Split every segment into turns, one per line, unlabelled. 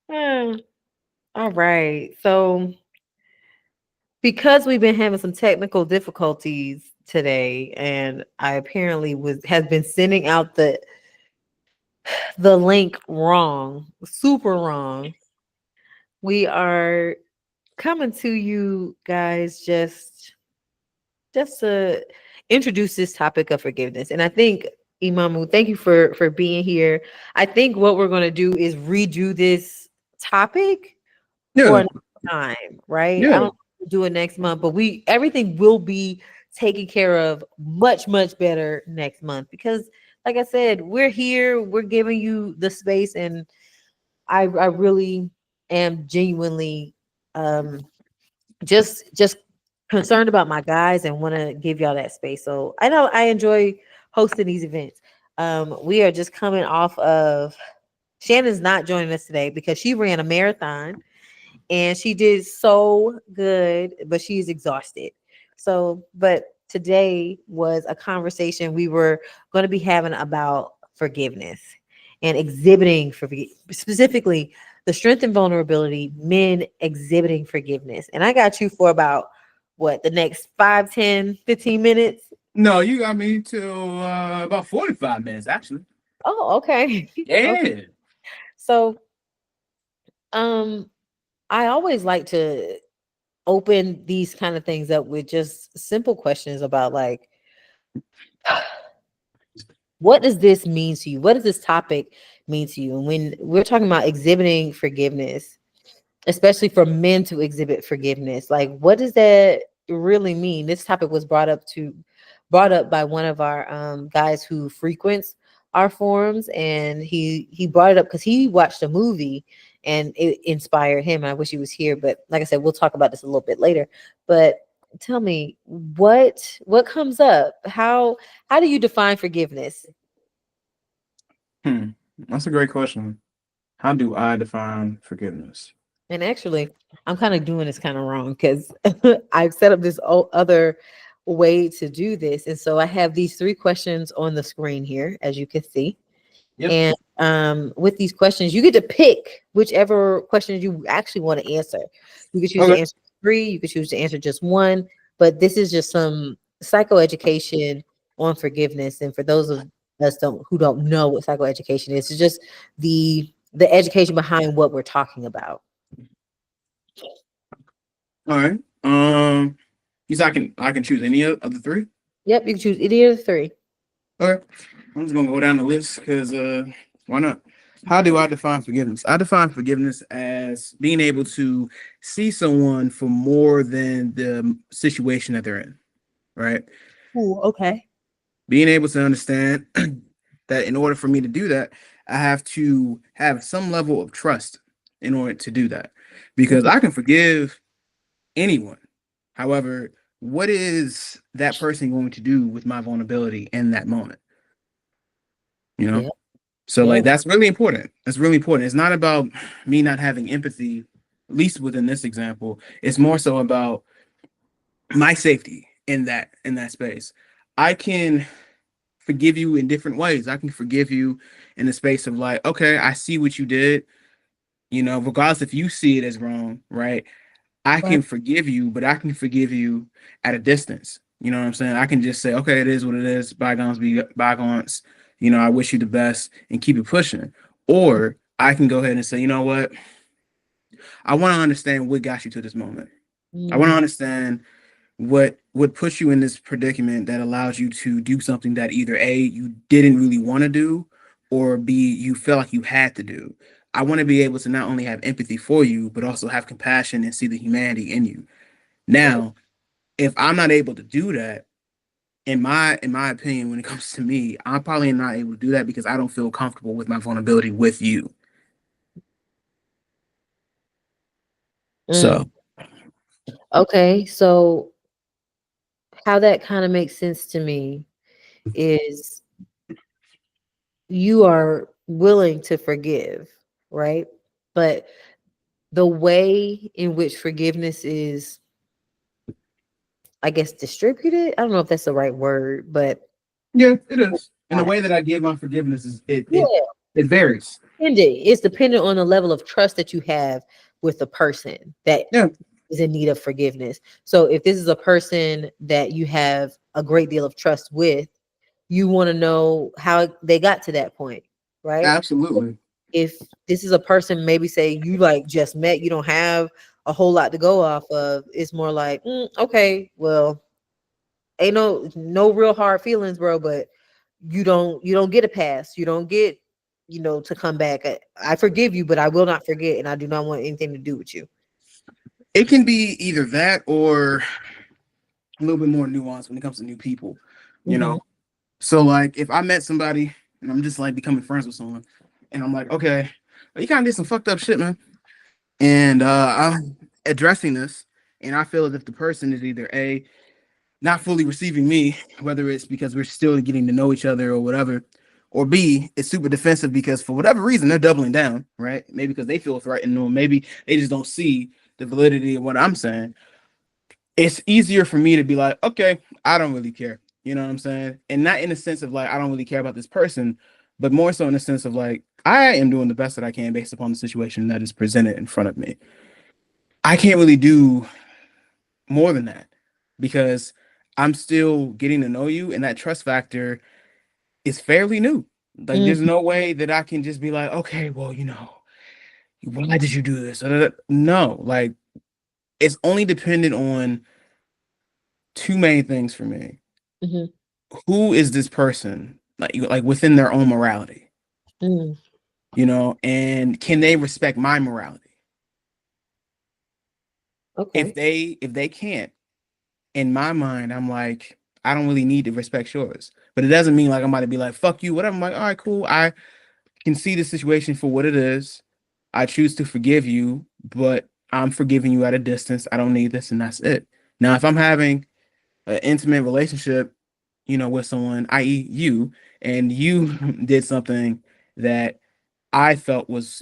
Hmm, all right. So because we've been having some technical difficulties today, and I apparently was has been sending out the link wrong, super wrong. We are coming to you guys just to introduce this topic of forgiveness. And I think Imamu, thank you for being here. I think what we're going to do is redo this topic for
Yeah,
another time, right? I
yeah.
don't know if we'll do it next month, but we everything will be taken care of much better next month because like I said, we're here, we're giving you the space, and I really am genuinely um just concerned about my guys and want to give y'all that space. So I know I enjoy hosting these events. We are just coming off of Shannon's not joining us today because she ran a marathon and she did so good, but she's exhausted. So, but today was a conversation we were going to be having about forgiveness and exhibiting for specifically the strength and vulnerability, men exhibiting forgiveness. And I got you for about what the next 5, 10, 15 minutes.
No, you got me till about 45 minutes, actually.
Oh, okay. Okay.
Yeah.
So, um, I always like to open these kind of things up with just simple questions about like what does this mean to you? What does this topic mean to you? And when we're talking about exhibiting forgiveness, especially for men to exhibit forgiveness, like what does that really mean? This topic was brought up by one of our guys who frequents our forums, and he brought it up because he watched a movie and it inspired him. I wish he was here, but like I said, we'll talk about this a little bit later. But tell me what comes up? How do you define forgiveness?
Hmm. That's a great question. How do I define forgiveness?
And actually, I'm kind of doing this kind of wrong because I've set up this other way to do this. And so I have these three questions on the screen here, as you can see.
Yep.
And with these questions, you get to pick whichever questions you actually want to answer. You could choose to
Okay.
answer three, you could choose to answer just one, but this is just some psychoeducation on forgiveness. And for those of us who don't know what psychoeducation is, it's just the education behind what we're talking about.
All right. You said I can choose any of the three?
Yep, you can choose any of the three.
Okay. I'm just gonna go down the list because why not? How do I define forgiveness? I define forgiveness as being able to see someone for more than the situation that they're in, right?
Ooh, okay.
Being able to understand that in order for me to do that, I have to have some level of trust in order to do that. Because
Mhm.
I can forgive anyone. However, what is that person going to do with my vulnerability in that moment? You know?
Yeah,
So
yeah.
like that's really important. That's really important. It's not about me not having empathy, at least within this example. It's more so about my safety in that space. I can forgive you in different ways. I can forgive you in the space of like, okay, I see what you did, regardless if you see it as wrong, right? I
Right.
can forgive you, but I can forgive you at a distance. You know what I'm saying? I can just say, okay, it is what it is. Bygones be bygones. I wish you the best and keep it pushing. Or I can go ahead and say, you know what? I want to understand what got you to this moment. I want to
Mm,
understand what would put you in this predicament that allows you to do something that either A, you didn't really want to do, or B, you felt like you had to do. I want to be able to not only have empathy for you, but also have compassion and see the humanity in you.
right.
Now, if I'm not able to do that, in my opinion, when it comes to me, I'm probably not able to do that because I don't feel comfortable with my vulnerability with you.
Mm.
So,
Okay, so how that kind of makes sense to me is you are willing to forgive, right? But the way in which forgiveness is, I guess, distributed, I don't know if that's the right word, but
yeah, it is. And the way that I give my forgiveness is it
yeah,
it it varies.
It's dependent on the level of trust that you have with the person that
Yeah,
is in need of forgiveness. So if this is a person that you have a great deal of trust with, you want to know how they got to that point, right?
absolutely.
If this is a person, maybe say you like just met, you don't have a whole lot to go off of, it's more like, okay, well, ain't no real hard feelings, bro, but you don't get a pass. You don't get, to come back. I forgive you, but I will not forget, and I do not want anything to do with you.
It can be either that or a little bit more nuanced when it comes to new people, you
Hmm.
know. So like if I met somebody and I'm just like becoming friends with someone and I'm like, okay, well, you kind of did some fucked up shit, man. And I'm addressing this, and I feel as if the person is either A, not fully receiving me, whether it's because we're still getting to know each other or whatever, or B, it's super defensive because for whatever reason they're doubling down, right? Maybe because they feel threatened, or maybe they just don't see the validity of what I'm saying. It's easier for me to be like, okay, I don't really care. You know what I'm saying? And not in the sense of like, I don't really care about this person, but more so in the sense of like, I am doing the best that I can based upon the situation that is presented in front of me. I can't really do more than that because I'm still getting to know you, and that trust factor is fairly new. Like,
Mm,
there's no way that I can just be like, okay, well, why did you do this? No, like, it's only dependent on two main things for me.
mhm,
Who is this person? Like within their own morality,
mm.
and can they respect my morality? If
Okay.
they can't, in my mind, I'm like, I don't really need to respect yours. But it doesn't mean like I'm about to be like, fuck you, whatever. I'm like, all right, cool. I can see the situation for what it is. I choose to forgive you, but I'm forgiving you at a distance. I don't need this, and that's it. Now, if I'm having an intimate relationship, with someone, i.e., you, and you did something that I felt was,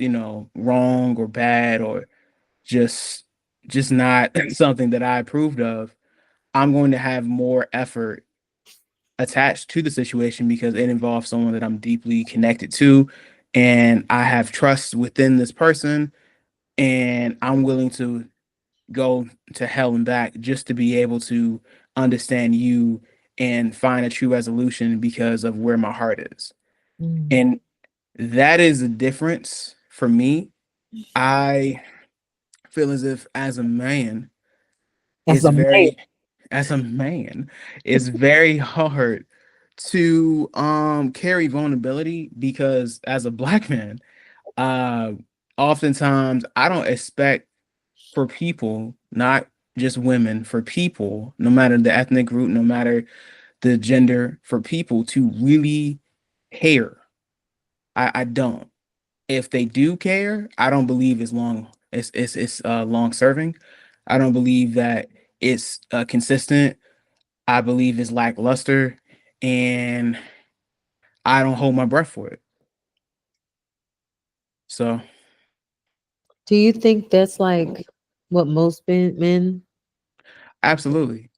wrong or bad or just just not something that I approved of, I'm going to have more effort attached to the situation because it involves someone that I'm deeply connected to, and I have trust within this person, and I'm willing to go to hell and back just to be able to understand you and find a true resolution because of where my heart is.
Mm.
And that is a difference for me. I feel as if
As
it's
a man.
very as a man, it's very hard to carry vulnerability because as a black man, uh oftentimes I don't expect for people, not just women, for people, no matter the ethnic group, no matter the gender, for people to really care. I don't. If they do care, I don't believe it's long serving. I don't believe that it's consistent. I believe it's lackluster, and I don't hold my breath for it. So
Do you think that's like what most men?
absolutely,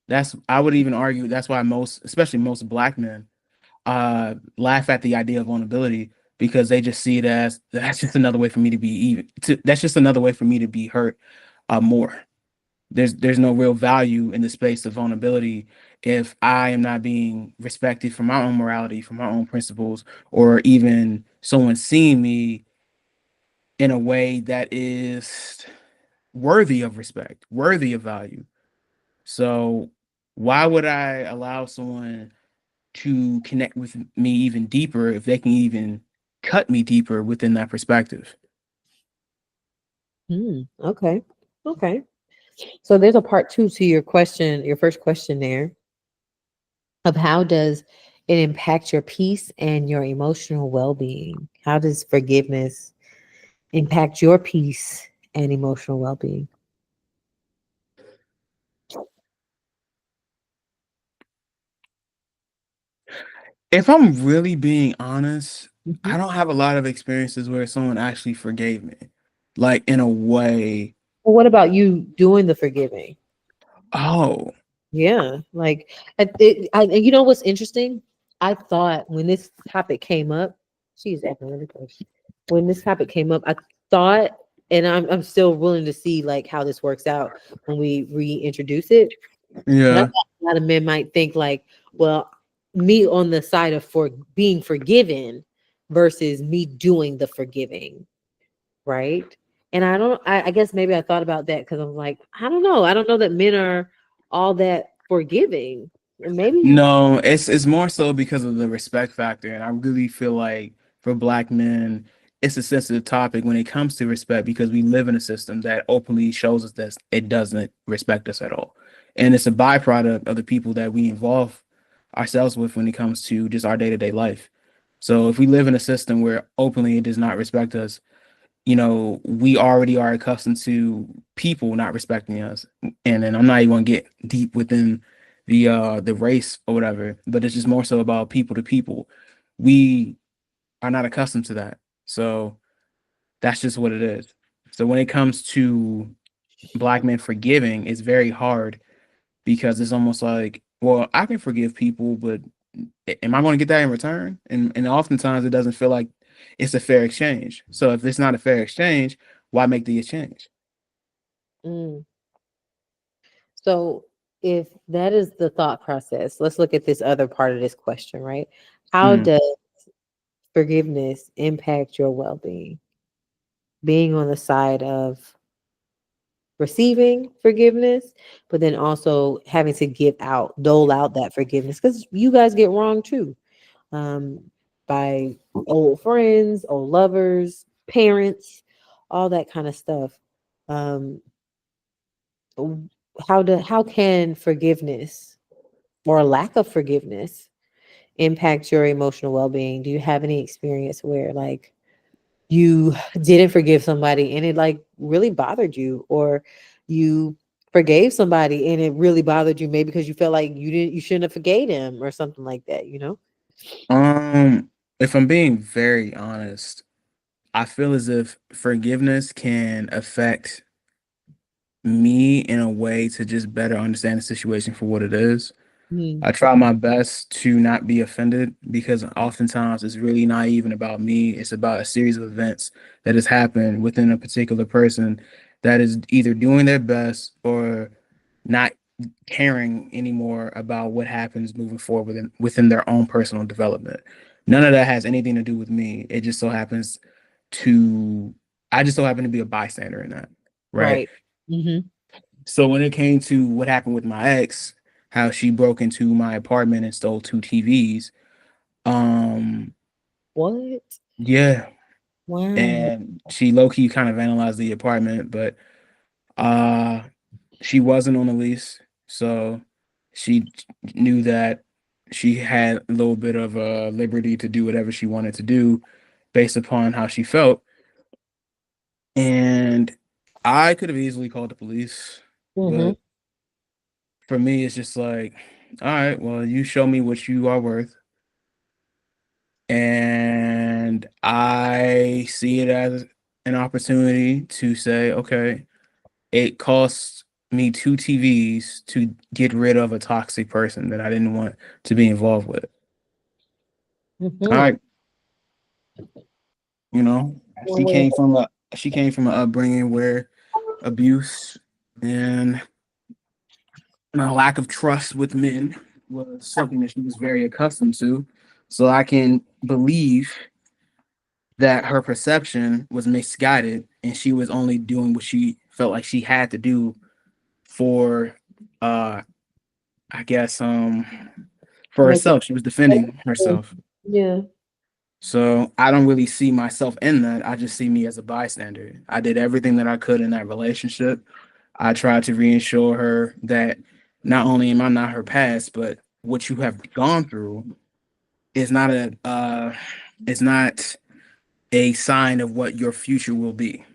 that's I would even argue that's why most, especially most black men, laugh at the idea of vulnerability because they just see it as that's just another way for me to be that's just another way for me to be hurt more. There's no real value in the space of vulnerability if I am not being respected for my own morality, for my own principles, or even someone seeing me in a way that is worthy of respect, worthy of value. So why would I allow someone to connect with me even deeper if they can even cut me deeper within that perspective?
Okay. Okay. So there's a part two to your question, your first question there, of how does it impact your peace and your emotional well-being? How does forgiveness impact your peace and emotional well-being?
If I'm really being honest,
Mhm.
I don't have a lot of experiences where someone actually forgave me, like in a way.
Well, what about you doing the forgiving?
Oh,
Yeah, like and you know what's interesting? I thought when this topic came up, she's acting really close. when this topic came up, I thought, and I'm still willing to see like how this works out when we reintroduce it. But I
Yeah.
thought a lot of men might think like, well, me on the side of for being forgiven versus me doing the forgiving, right? And I don't, I guess maybe I thought about that because I'm like, I don't know. I don't know that men are all that forgiving. And maybe,
No, it's more so because of the respect factor, and I really feel like for black men, it's a sensitive topic when it comes to respect because we live in a system that openly shows us that it doesn't respect us at all, and it's a byproduct of the people that we involve ourselves with when it comes to just our day-to-day life. So if we live in a system where openly it does not respect us, we already are accustomed to people not respecting us. And then I'm not even gonna get deep within the race or whatever, but it's just more so about people to people. We are not accustomed to that. So that's just what it is. So when it comes to black men forgiving, it's very hard because it's almost like, well, I can forgive people, but am I going to get that in return? And oftentimes it doesn't feel like it's a fair exchange. So if it's not a fair exchange, why make the exchange?
mm. So if that is the thought process, let's look at this other part of this question, right? How
Mm.
does forgiveness impact your well-being? Being on the side of receiving forgiveness, but then also having to give out, dole out that forgiveness because you guys get wrong too, um, by old friends, old lovers, parents, all that kind of stuff. Um, how can forgiveness or lack of forgiveness impact your emotional well-being? Do you have any experience where like you didn't forgive somebody and it like really bothered you, or you forgave somebody and it really bothered you maybe because you felt like you shouldn't have forgave him or something like that, you know?
Um, if I'm being very honest, I feel as if forgiveness can affect me in a way to just better understand the situation for what it is.
Mm,
I try my best to not be offended because oftentimes it's really not even about me. It's about a series of events that has happened within a particular person that is either doing their best or not caring anymore about what happens moving forward within their own personal development. None of that has anything to do with me. It just so happens to I just so happen to be a bystander in that, right?
right. Hmm.
So when it came to what happened with my ex, how she broke into my apartment and stole two TVs, um,
What?
yeah,
Wow.
and she low key kind of analyzed the apartment, but uh, she wasn't on the lease, so she knew that she had a little bit of liberty to do whatever she wanted to do based upon how she felt, and I could have easily called the police,
Hmm.
but for me, it's just like, all right, well, you show me what you are worth. And I see it as an opportunity to say, okay, it costs me two TVs to get rid of a toxic person that I didn't want to be involved with. All
Hmm.
right, you know,
One
she
way.
came from a she came from an upbringing where abuse and a lack of trust with men was something that she was very accustomed to. So I can believe that her perception was misguided and she was only doing what she felt like she had to do for uh I guess for
Make it.
herself. She was defending herself.
Yeah.
So I don't really see myself in that. I just see me as a bystander. I did everything that I could in that relationship. I tried to reassure her that not only am I not her past, but what you have gone through is not a sign of what your future will be.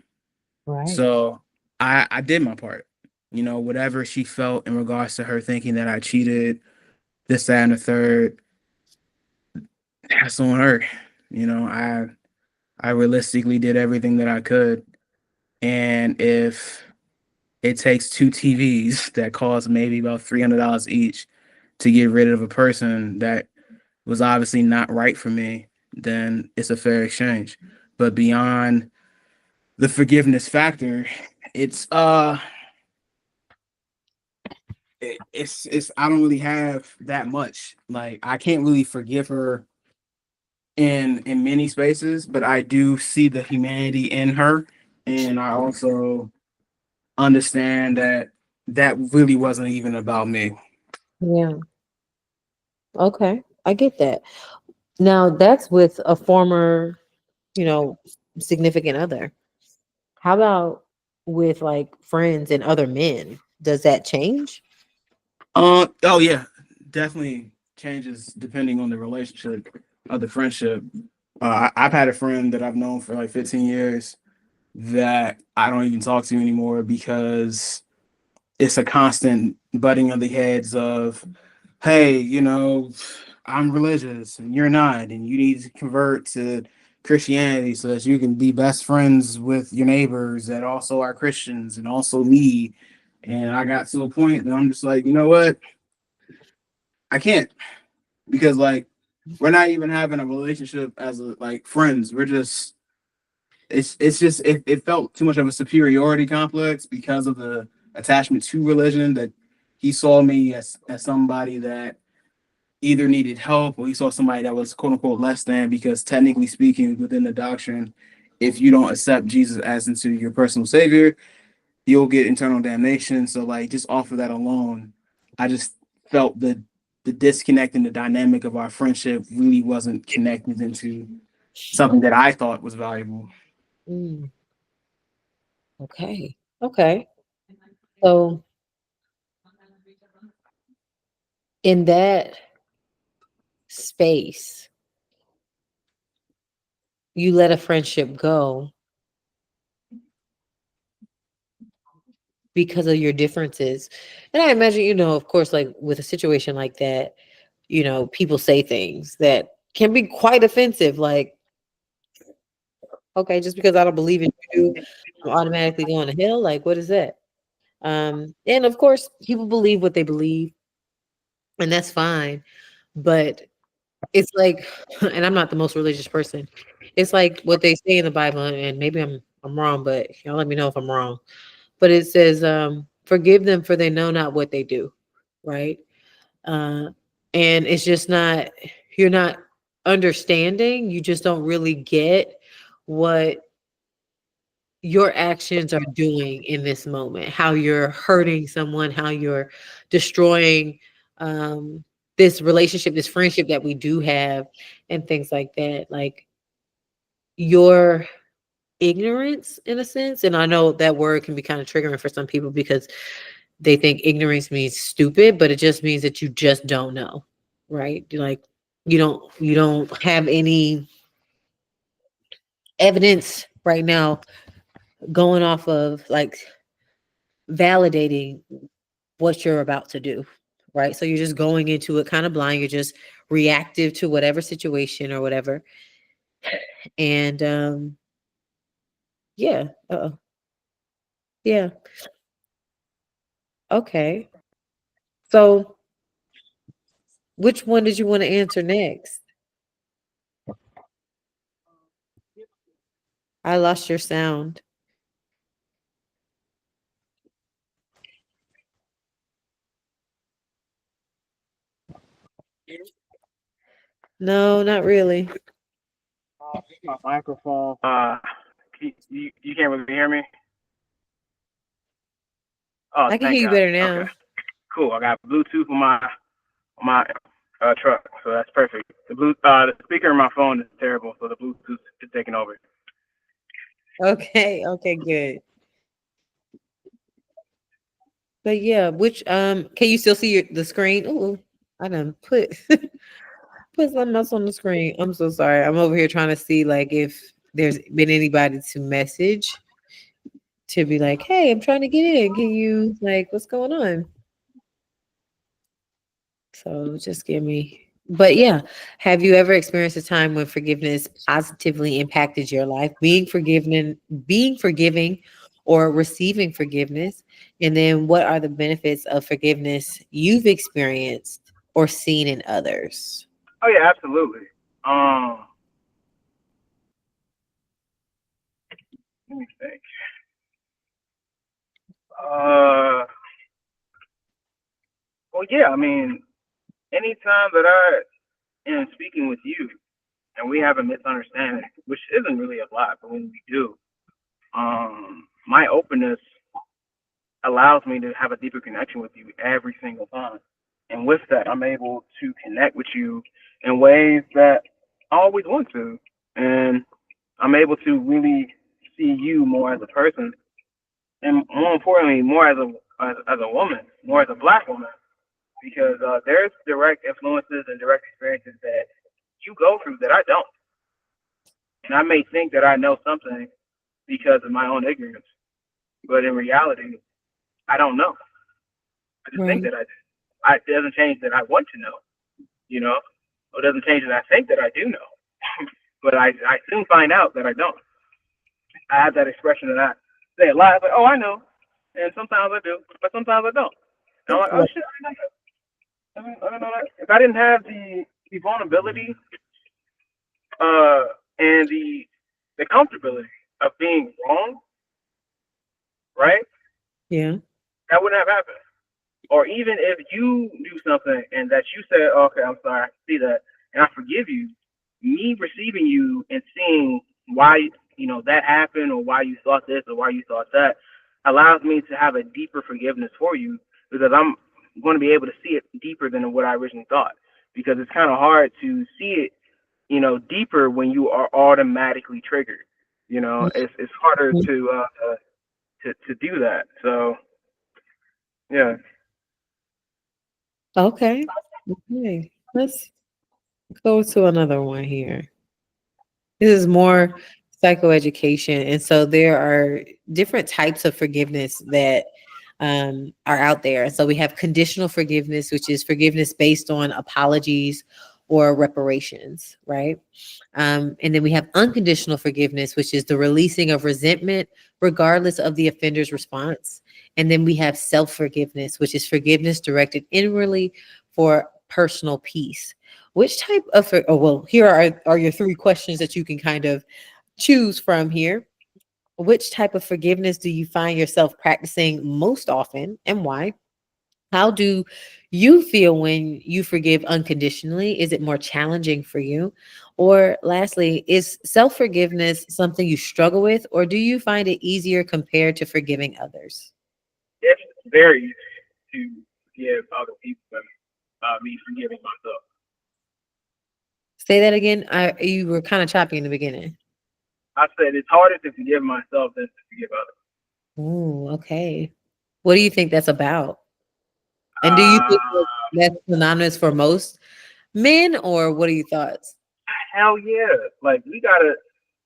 Right.
So I did my part. Whatever she felt in regards to her thinking that I cheated, this, that, and the third, that's on her. I realistically did everything that I could. And if it takes two TVs that cost maybe about $300 each to get rid of a person that was obviously not right for me, then it's a fair exchange. But beyond the forgiveness factor, it's it's I don't really have that much. Like I can't really forgive her in many spaces, but I do see the humanity in her, and I also understand that that really wasn't even about me.
Yeah. Okay. I get that. Now that's with a former, you know, significant other. How about with like friends and other men? Does that change?
Oh yeah, definitely changes depending on the relationship of the friendship. I've had a friend that I've known for like 15 years that I don't even talk to anymore because it's a constant butting of the heads of, hey, I'm religious and you're not, and you need to convert to Christianity so that you can be best friends with your neighbors that also are Christians and also me. And I got to a point that I'm just like, you know what? I can't, because like we're not even having a relationship as like friends. We're just it's just it felt too much of a superiority complex because of the attachment to religion, that he saw me as somebody that either needed help, or he saw somebody that was quote unquote less than, because technically speaking within the doctrine, if you don't accept Jesus as into your personal savior, you'll get eternal damnation. So like just off of that alone, I just felt the disconnect and the dynamic of our friendship really wasn't connected into something that I thought was valuable.
Mm, okay. Okay. So in that space, you let a friendship go because of your differences. And I imagine, of course, like with a situation like that, people say things that can be quite offensive. Like, okay, just because I don't believe in you, I'm automatically going to hell. Like, what is that? And of course, people believe what they believe, and that's fine. But it's like, and I'm not the most religious person. It's like what they say in the Bible, and maybe I'm wrong, but y'all let me know if I'm wrong. But it says, forgive them for they know not what they do, right? Uh, and it's just not, you're not understanding. You just don't really get what your actions are doing in this moment, how you're hurting someone, how you're destroying um, this relationship, this friendship that we do have, and things like that. Like your ignorance, in a sense. And I know that word can be kind of triggering for some people because they think ignorance means stupid, but it just means that you just don't know, right? Like you don't have any evidence right now going off of like validating what you're about to do, right? So you're just going into it kind of blind. You're just reactive to whatever situation or whatever. And yeah, yeah, okay. So which one did you want to answer next? I lost your sound. No, not really.
My microphone. You can't really hear me. Oh,
I can
thank
hear you
God.
better
Okay,
now.
cool. I got Bluetooth on my truck, so that's perfect. The speaker in my phone is terrible, so the Bluetooth is taking over.
Okay, okay, good. But yeah, which can you still see the screen? Ooh, I done put something else on the screen. I'm so sorry. I'm over here trying to see like if there's been anybody to message to be like, hey, I'm trying to get in. Can you like what's going on? So just give me. But yeah, have you ever experienced a time when forgiveness positively impacted your life? Being forgiving or receiving forgiveness? And then what are the benefits of forgiveness you've experienced or seen in others?
Oh yeah, absolutely. Um,
Let me think. Uh, well, yeah. I mean, anytime that I am speaking with you and we have a misunderstanding, which isn't really a lot, but when we do, my openness allows me to have a deeper connection with you every single time. And with that, I'm able to connect with you in ways that I always want to. And I'm able to really see you more as a person, and more importantly, more as a woman, more as a black woman, because there's direct influences and direct experiences that you go through that I don't, and I may think that I know something because of my own ignorance, but in reality, I don't know. I just think
Right.
that I do. It doesn't change that I want to know, you know, or it doesn't change that I think that I do know, but I soon find out that I don't. I have that expression that I say a lot. It's like, oh, I know, and sometimes I do, but sometimes I don't. And I'm like, oh
Right.
shit, I didn't know that. I didn't know that. If I didn't have the vulnerability, uh, and the comfortability of being wrong, right,
Yeah.
that wouldn't have happened. Or even if you do something and that you said, oh, okay, I'm sorry, I see that, and I forgive you, me receiving you and seeing why that happened or why you thought this or why you thought that allows me to have a deeper forgiveness for you because I'm going to be able to see it deeper than what I originally thought. Because it's kind of hard to see it, deeper when you are automatically triggered. It's harder
Mhm.
to do that. So yeah.
Okay. Okay. Let's go to another one here. This is more psychoeducation. And so there are different types of forgiveness that are out there. And so we have conditional forgiveness, which is forgiveness based on apologies or reparations, right? And then we have unconditional forgiveness, which is the releasing of resentment, regardless of the offender's response. And then we have self forgiveness, which is forgiveness directed inwardly for personal peace. Which type of, oh, well, here are your three questions that you can kind of choose from here. Which type of forgiveness do you find yourself practicing most often and why? How do you feel when you forgive unconditionally? Is it more challenging for you? Or lastly, is self forgiveness something you struggle with, or do you find it easier compared to forgiving others?
It's very easy to forgive other people and me forgiving myself.
Say that again. You were kind of choppy in the beginning.
I said it's harder to forgive myself than to forgive others.
Oh, okay. What do you think that's about? And do you think that
Uh,
that's synonymous for most men, or what are your thoughts?
hell yeah. Like, we gotta,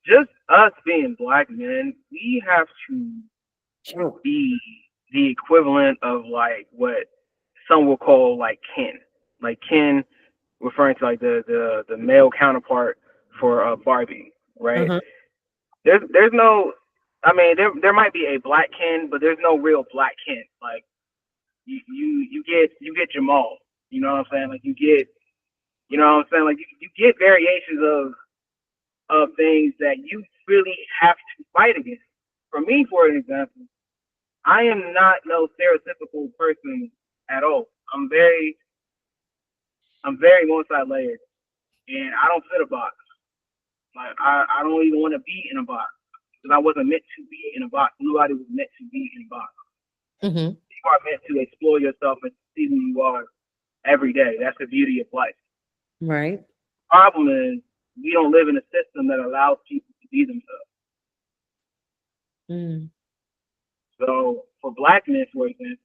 just us being black men, we have to be the equivalent of, like, what some will call, like, kin. Like, kin referring to, like, the male counterpart for Barbie, right?
Uh-huh.
There's no, I mean, there might be a black kin, but there's no real black kin. Like, you get Jamal. You know what I'm saying? Like, you know what I'm saying? Like, you get variations of things that you really have to fight against. For me, for an example, I am not no stereotypical person at all. I'm very multi-layered, and I don't fit a box. Like, I don't even want to be in a box because I wasn't meant to be in a box. Nobody was meant to be in a box.
Hmm.
You are meant to explore yourself and see who you are every day. That's the beauty of life.
Right.
Problem is, we don't live in a system that allows people to be themselves.
Mm.
So for black men, for example,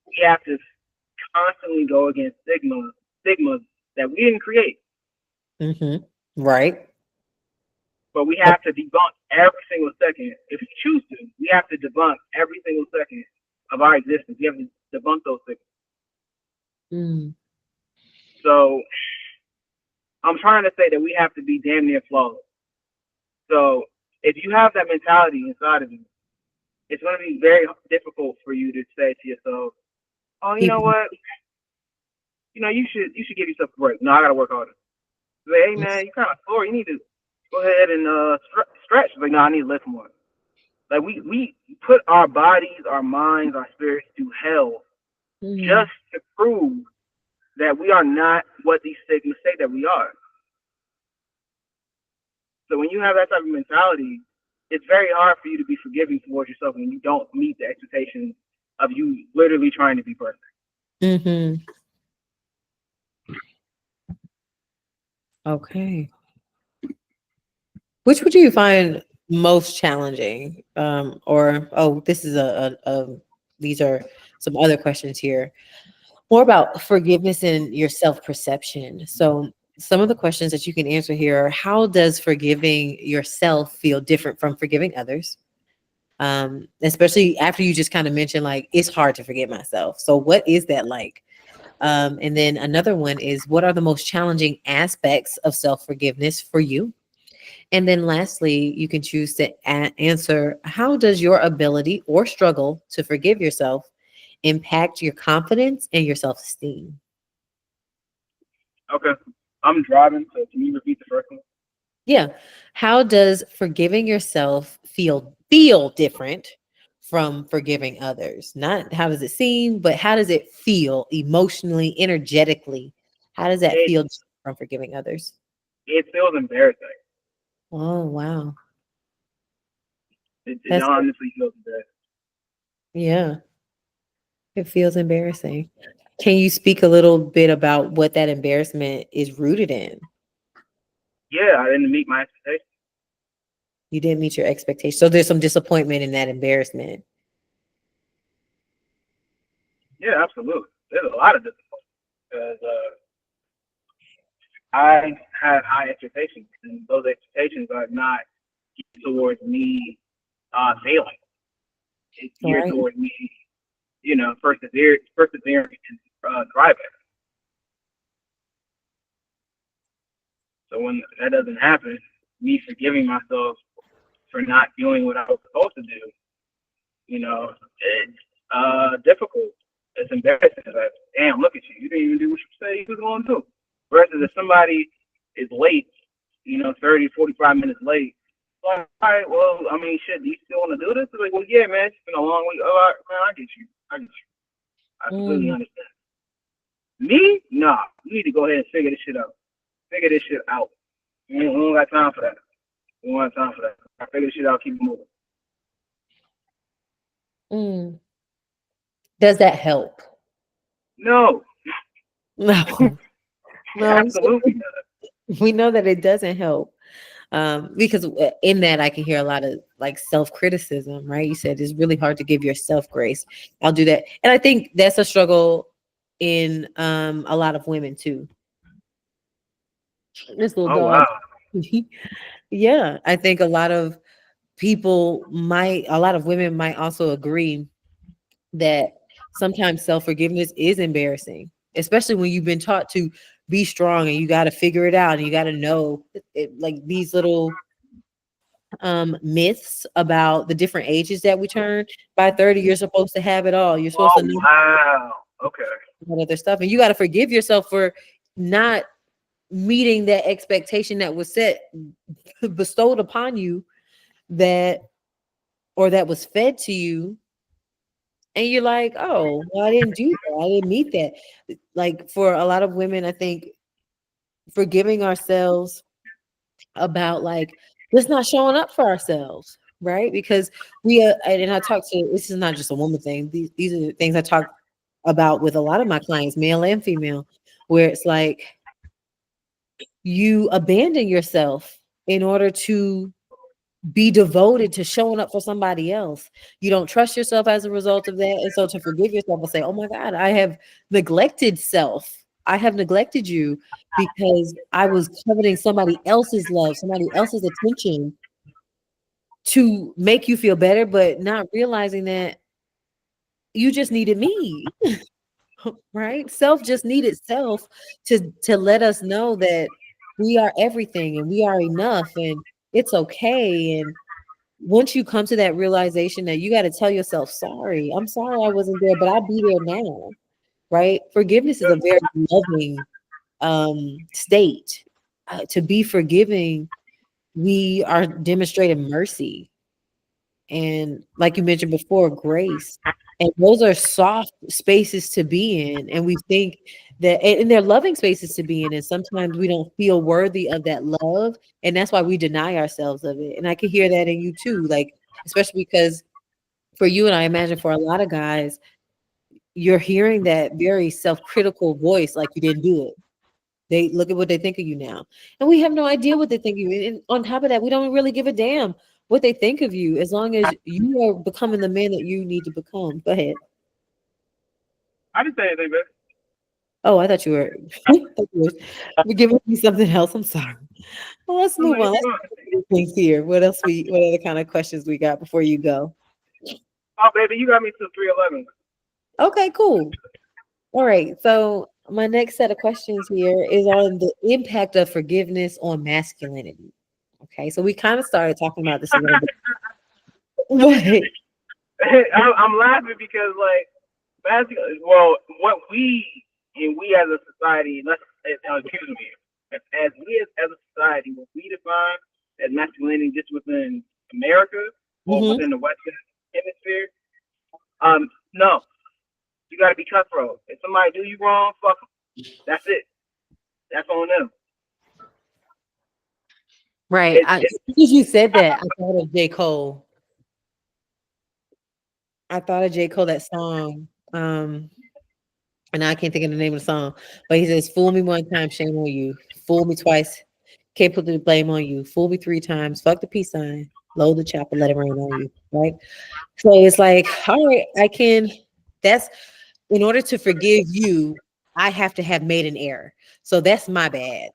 we have to constantly go against stigmas that we didn't create,
Hmm. Right.
but we have to debunk every single second. If we choose to, we have to debunk every single second of our existence. We have to debunk those things.
Mm.
So I'm trying to say that we have to be damn near flawless. So if you have that mentality inside of you, it's going to be very difficult for you to say to yourself, "Oh, you know
People.
what? You should give yourself a break. No, I got to work harder." Say, hey man, you kind of sore. You need to go ahead and stretch. Like, no, I need to lift more. Like we put our bodies, our minds, our spirits through hell
Mhm.
just to prove that we are not what these stigmas say that we are. So when you have that type of mentality, it's very hard for you to be forgiving towards yourself when you don't meet the expectations of you literally trying to be perfect.
Mhm. Okay. Which would you find most challenging? Or this is these are some other questions here. More about forgiveness and your self-perception. So some of the questions that you can answer here are: how does forgiving yourself feel different from forgiving others? Especially after you just kind of mentioned like it's hard to forgive myself. So what is that like? And then another one is: what are the most challenging aspects of self-forgiveness for you? And then lastly, you can choose to answer: how does your ability or struggle to forgive yourself impact your confidence and your self-esteem?
Okay. I'm driving, so can you repeat the first one?
Yeah. How does forgiving yourself feel different from forgiving others? Not how does it seem, but how does it feel emotionally, energetically? How does that
It
feel from forgiving others?
it feels embarrassing.
Oh, wow.
It
That's
honestly feels embarrassing.
yeah, it feels embarrassing. Can you speak a little bit about what that embarrassment is rooted in?
Yeah, I didn't meet my expectations.
You didn't meet your expectations. So there's some disappointment in that embarrassment.
Yeah, absolutely. There's a lot of disappointment because I had high expectations, and those expectations are not towards me failing. It's geared
Right.
towards me, persevering and thriving. So when that doesn't happen, me forgiving myself for not doing what I was supposed to do, it's difficult. It's embarrassing. Like, damn, look at you. You didn't even do what you said you was going to do. Versus if somebody is late, 30, 45 minutes late, like, all right, well, I mean, shit, do you still want to do this? It's like, well, yeah, man, it's been a long week. All right, man, I get you. I get you. I completely
Mm,
understand. Me? Nah. You need to go ahead and figure this shit out. Figure this shit out. We don't got time for that. We don't have time for that. I figure this shit out, keep moving.
mm. Does that help?
No,
No, no.
absolutely not.
We know that it doesn't help. Because in that I can hear a lot of like self-criticism, right? You said it's really hard to give yourself grace. I'll do that. And I think that's a struggle in a lot of women too. This little
Oh,
dog.
wow.
Yeah, I think a lot of women might also agree that sometimes self-forgiveness is embarrassing, especially when you've been taught to be strong and you got to figure it out and you got to know like these little myths about the different ages that we turn. By 30 you're supposed to have it all, you're supposed to
Oh,
know
wow. Okay.
that other stuff, and you got to forgive yourself for not meeting that expectation that was set bestowed upon you, that or that was fed to you, and you're like, oh well, I didn't do that, I didn't meet that. Like for a lot of women, I think forgiving ourselves about like just not showing up for ourselves, right? Because and I talk to, this is not just a woman thing. These are the things I talk about with a lot of my clients, male and female, where it's like you abandon yourself in order to be devoted to showing up for somebody else. You don't trust yourself as a result of that. And so to forgive yourself and say, oh my God, I have neglected self. I have neglected you because I was coveting somebody else's love, somebody else's attention to make you feel better, but not realizing that you just needed me, right? Self just needed self to let us know that we are everything and we are enough and it's okay. And once you come to that realization that you got to tell yourself, sorry, I'm sorry I wasn't there, but I'll be there now, right? Forgiveness is a very loving state. To be forgiving, we are demonstrating mercy. and like you mentioned before, grace. And those are soft spaces to be in. And we think that, and they're loving spaces to be in. And sometimes we don't feel worthy of that love. And that's why we deny ourselves of it. And I can hear that in you too. Like, especially because for you and I imagine for a lot of guys, you're hearing that very self-critical voice, like you didn't do it. They look at what they think of you now. And we have no idea what they think of you. And on top of that, we don't really give a damn what they think of you as long as you are becoming the man that you need to become. Go ahead.
I didn't say anything, man.
Oh, I thought you were, thought you were giving me something else. I'm sorry. Well, let's
I'm
move
like,
on. Let's do things here. What other kind of questions we got before you go?
oh, baby, you got me to 311.
Okay, cool. All right. So my next set of questions here is on the impact of forgiveness on masculinity. Okay, so we kind of started talking about this a little bit. What?
I'm laughing because, like, well, what we and we as a society, excuse me, as we as a society, what we define as masculinity just within America or
Hmm.
within the Western Hemisphere, no, you got to be cutthroat. If somebody do you wrong, fuck them. That's it. That's on them.
Right.
It's
As soon as you said that, I thought of J. Cole. I thought of J. Cole, that song. And I can't think of the name of the song, but he says, "Fool me one time, shame on you. Fool me twice, can't put the blame on you. Fool me three times, fuck the peace sign. Load the chopper, let it rain on you." Right. So it's like, all right, I can. That's in order to forgive you, I have to have made an error. So that's my bad.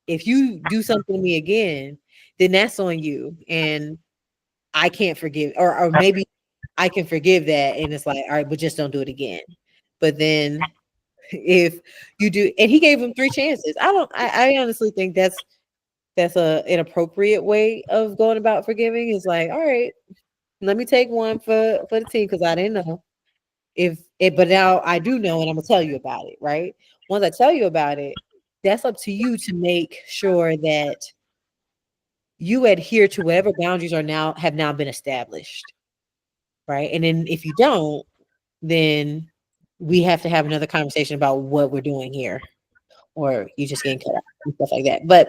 If you do something to me again, then that's on you, and I can't forgive, or maybe I can forgive that, and it's like, all right, but just don't do it again. But then if you do, and he gave him three chances. I honestly think that's a inappropriate way of going about forgiving. Is like, all right, let me take one for the team because I didn't know if it, but now I do know, and I'm gonna tell you about it. Right? Once I tell you about it, that's up to you to make sure that you adhere to whatever boundaries are now have now been established. Right? And then if you don't, then we have to have another conversation about what we're doing here, or you just getting cut off and stuff like that. But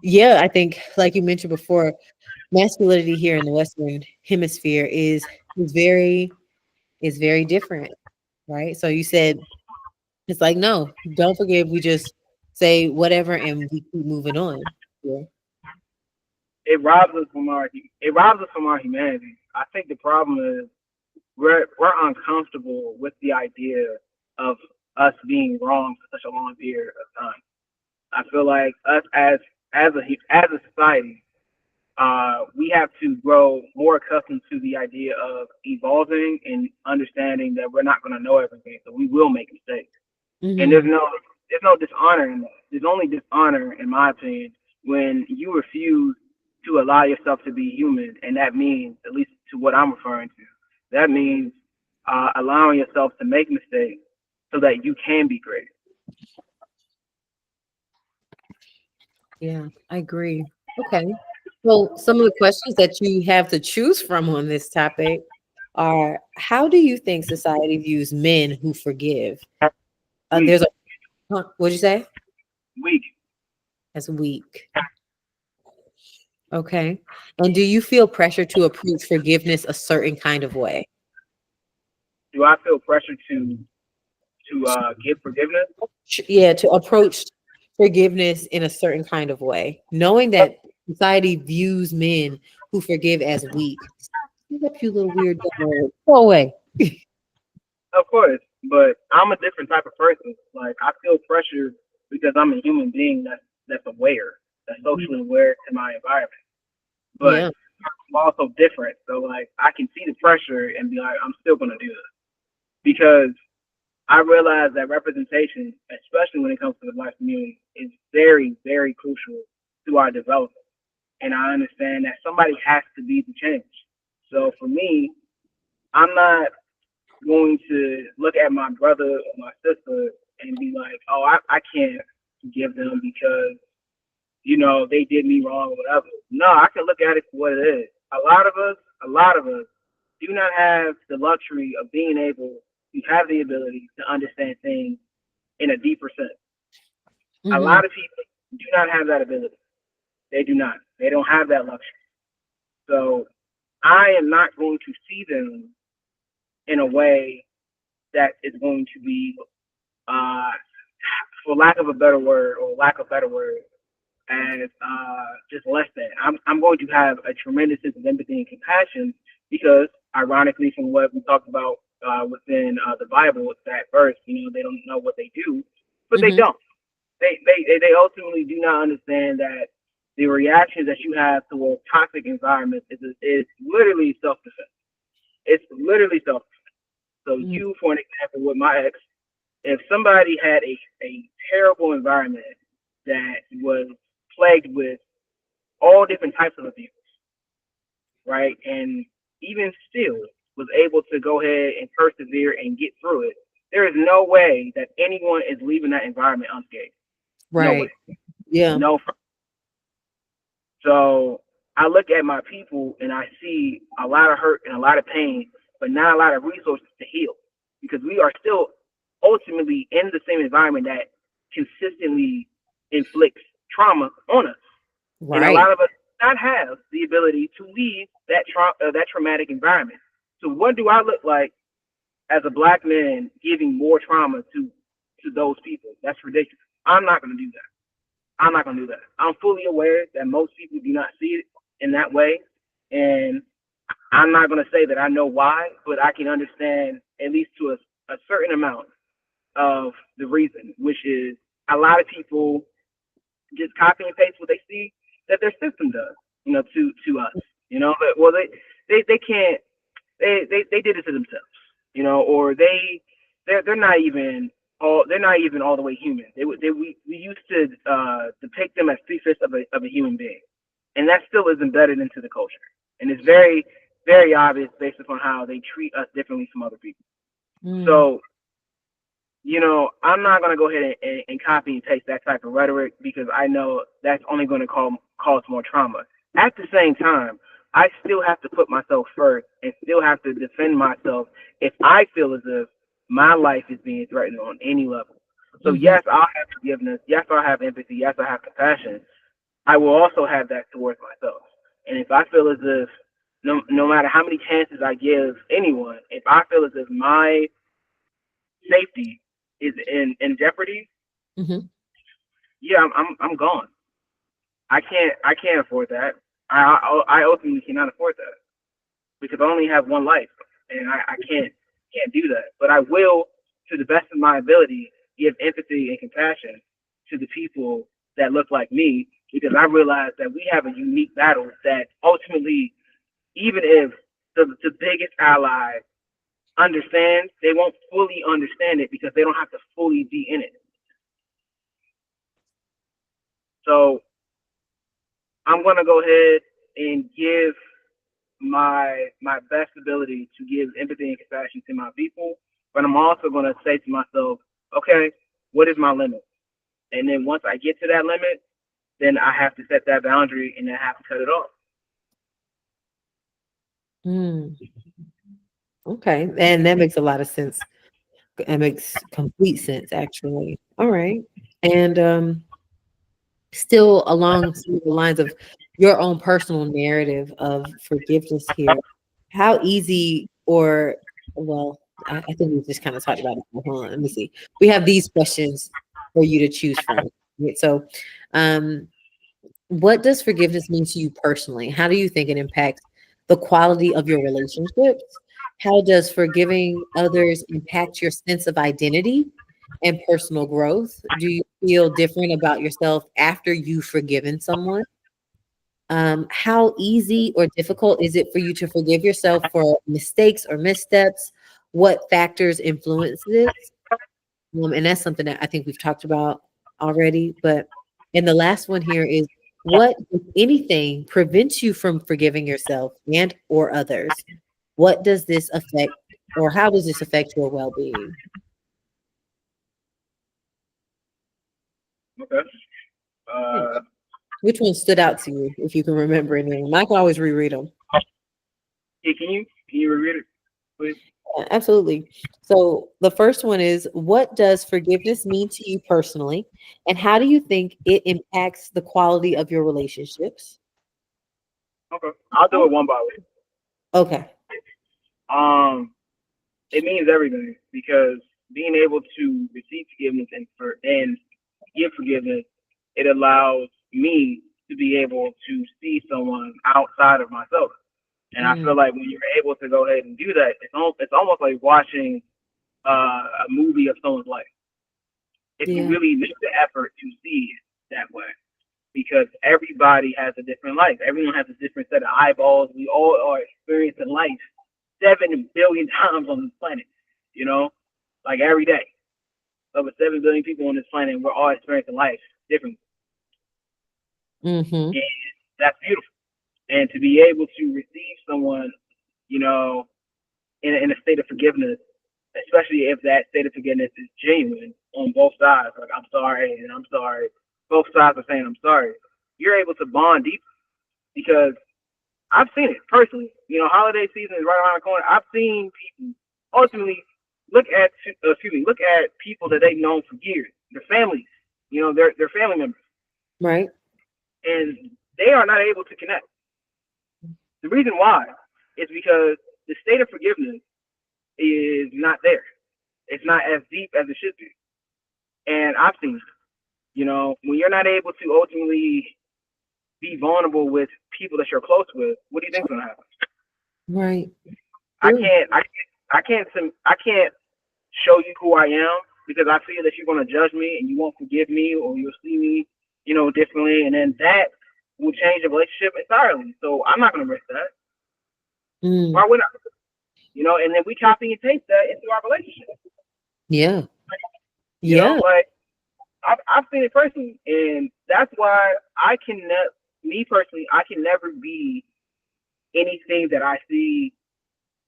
yeah, I think like you mentioned before, masculinity here in the Western Hemisphere is very different, right? So you said it's like, no, don't forgive. We just say whatever and we keep moving on. Yeah.
it robs us from our humanity. I think the problem is we're uncomfortable with the idea of us being wrong for such a long period of time. I feel like us as a society, we have to grow more accustomed to the idea of evolving and understanding that we're not going to know everything, so we will make mistakes. And
Hmm.
there's no dishonor in that. There's only dishonor, in my opinion, when you refuse to allow yourself to be human, and that means, at least to what I'm referring to, that means allowing yourself to make mistakes so that you can be great.
Yeah, I agree. Okay. Well, some of the questions that you have to choose from on this topic are: how do you think society views men who forgive?
Weak,
There's a what'd you say?
weak.
As weak. Okay. And do you feel pressure to approach forgiveness a certain kind of way?
Do I feel pressure to give forgiveness?
Yeah, to approach forgiveness in a certain kind of way, knowing that society views men who forgive as weak. Stand up, you little weird dog. Go away.
Of course, but I'm a different type of person. Like I feel pressure because I'm a human being that's aware, that's socially aware to my environment. But
Yeah.
I'm also different, so like I can see the pressure and be like, I'm still gonna do this because I realize that representation, especially when it comes to the black community, is very, very crucial to our development. And I understand that somebody has to be the change. So for me, I'm not going to look at my brother or my sister and be like, oh, I can't forgive them because, they did me wrong or whatever. No, I can look at it for what it is. A lot of us a lot of us do not have the luxury of being able to have the ability to understand things in a deeper sense. A
Hmm.
lot of people do not have that ability. They do not. They don't have that luxury. So I am not going to see them in a way that is going to be, uh, for lack of a better word, or lack of better word, as just less than. I'm going to have a tremendous sense of empathy and compassion because, ironically, from what we talked about within the Bible, that verse, they don't know what they do, but they
Hmm.
don't. They ultimately do not understand that the reactions that you have towards toxic environments is literally self defense. It's literally self. So you, for an example, with my ex, if somebody had a terrible environment that was plagued with all different types of abuse, right, and even still was able to go ahead and persevere and get through it, there is no way that anyone is leaving that environment unscathed. No way.
Right. Yeah.
No. So I look at my people and I see a lot of hurt and a lot of pain, but not a lot of resources to heal because we are still ultimately in the same environment that consistently inflicts trauma on us. And a
Right.
lot of us do not have the ability to leave that traumatic environment. So what do I look like as a black man giving more trauma to those people? That's ridiculous. I'm not going to do that. I'm not going to do that. I'm fully aware that most people do not see it in that way. And I'm not going to say that I know why, but I can understand at least to a certain amount of the reason, which is a lot of people just copy and paste what they see that their system does, to us. Well, they can't, they did it to themselves, or they're not even all the way human. We used to depict them as 3/5 of a human being, and that still is embedded into the culture, and it's very very obvious based upon how they treat us differently from other people.
Mm.
So I'm not going to go ahead and copy and paste that type of rhetoric because I know that's only going to cause more trauma. At the same time, I still have to put myself first and still have to defend myself if I feel as if my life is being threatened on any level. So
Hmm.
yes, I'll have forgiveness. Yes, I'll have empathy. Yes, I have compassion. I will also have that towards myself. And if I feel as if no matter how many chances I give anyone, if I feel as if my safety is in jeopardy,
Hmm.
yeah, I'm gone. I can't afford that. I ultimately cannot afford that because I only have one life, and I can't do that. But I will, to the best of my ability, give empathy and compassion to the people that look like me because I realize that we have a unique battle that ultimately, even if the biggest ally understands, they won't fully understand it because they don't have to fully be in it. So I'm gonna go ahead and give my best ability to give empathy and compassion to my people, but I'm also gonna say to myself, okay, what is my limit? And then once I get to that limit, then I have to set that boundary and then I have to cut it off.
Mm. Okay. And that makes a lot of sense. It makes complete sense, actually. All right. And still along some of the lines of your own personal narrative of forgiveness here, how easy or, well, I think we just kind of talked about it. Hold on, let me see. We have these questions for you to choose from. Right? So, um, what does forgiveness mean to you personally? How do you think it impacts the quality of your relationships? How does forgiving others impact your sense of identity and personal growth? Do you feel different about yourself after you've forgiven someone? How easy or difficult is it for you to forgive yourself for mistakes or missteps? What factors influence this? And that's something that I think we've talked about already. But and the last one here is what, if anything, prevents you from forgiving yourself and or others? What does this affect, or how does this affect your well-being?
Okay.
Hmm.
Uh,
Which one stood out to you, if you can remember any of them? I can always reread them.
Yeah, can you repeat it, please?
Absolutely. So the first one is, what does forgiveness mean to you personally, and how do you think it impacts the quality of your relationships?
Okay, I'll do it one by
Okay.
one. It means everything because being able to receive forgiveness and give forgiveness, it allows me to be able to see someone outside of myself. And I feel
Mm,
like when you're able to go ahead and do that, it's almost like watching a movie of someone's life. If you
yeah.
really make the effort to see it that way, because everybody has a different life. Everyone has a different set of eyeballs. We all are experiencing life 7 billion times on this planet. You know, like every day, over 7 billion people on this planet, and we're all experiencing life differently.
Mm-hmm.
And that's beautiful. And to be able to receive someone, you know, in a state of forgiveness, especially if that state of forgiveness is genuine on both sides, like I'm sorry and I'm sorry, both sides are saying I'm sorry, you're able to bond deep because I've seen it personally. Holiday season is right around the corner. I've seen people ultimately look at people that they've known for years, their families, their family members,
Right.
and they are not able to connect. The reason why is because the state of forgiveness is not there. It's not as deep as it should be. And I've seen it. When you're not able to ultimately be vulnerable with people that you're close with, what do you think's gonna happen?
Right.
I
True.
can't, I, I can't show you who I am because I feel that you're gonna judge me and you won't forgive me or you'll see me, differently, and then that will change the relationship entirely. So I'm not gonna risk that.
Mm,
Why would I? And then we copy and paste that into our relationship.
yeah.
You know,
Yeah.
like I've seen it personally, and that's why I can me personally, I can never be anything that I see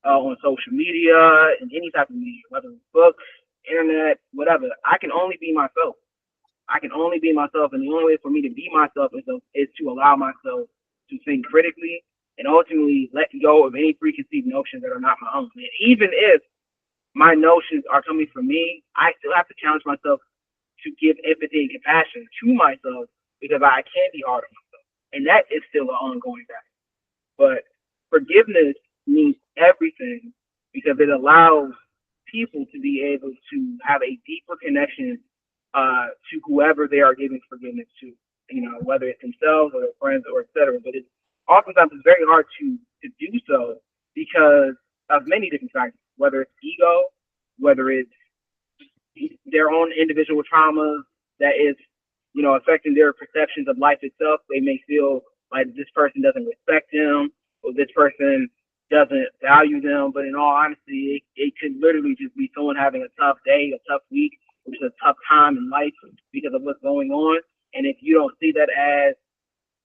on social media and any type of media, whether it's books, internet, whatever. I can only be myself. I can only be myself, and the only way for me to be myself is to allow myself to think critically and ultimately let go of any preconceived notions that are not my own. And even if my notions are coming from me, I still have to challenge myself to give empathy and compassion to myself because I can be hard on myself. And that is still an ongoing battle. But forgiveness means everything because it allows people to be able to have a deeper connection to whoever they are giving forgiveness to. Whether it's themselves or their friends or etc. But it's very hard to do so because of many different factors, whether it's ego, whether it's their own individual traumas that is, affecting their perceptions of life itself. They may feel like this person doesn't respect them or this person doesn't value them. But in all honesty, it could literally just be someone having a tough day, a tough week, which is a tough time in life because of what's going on. And if you don't see that as,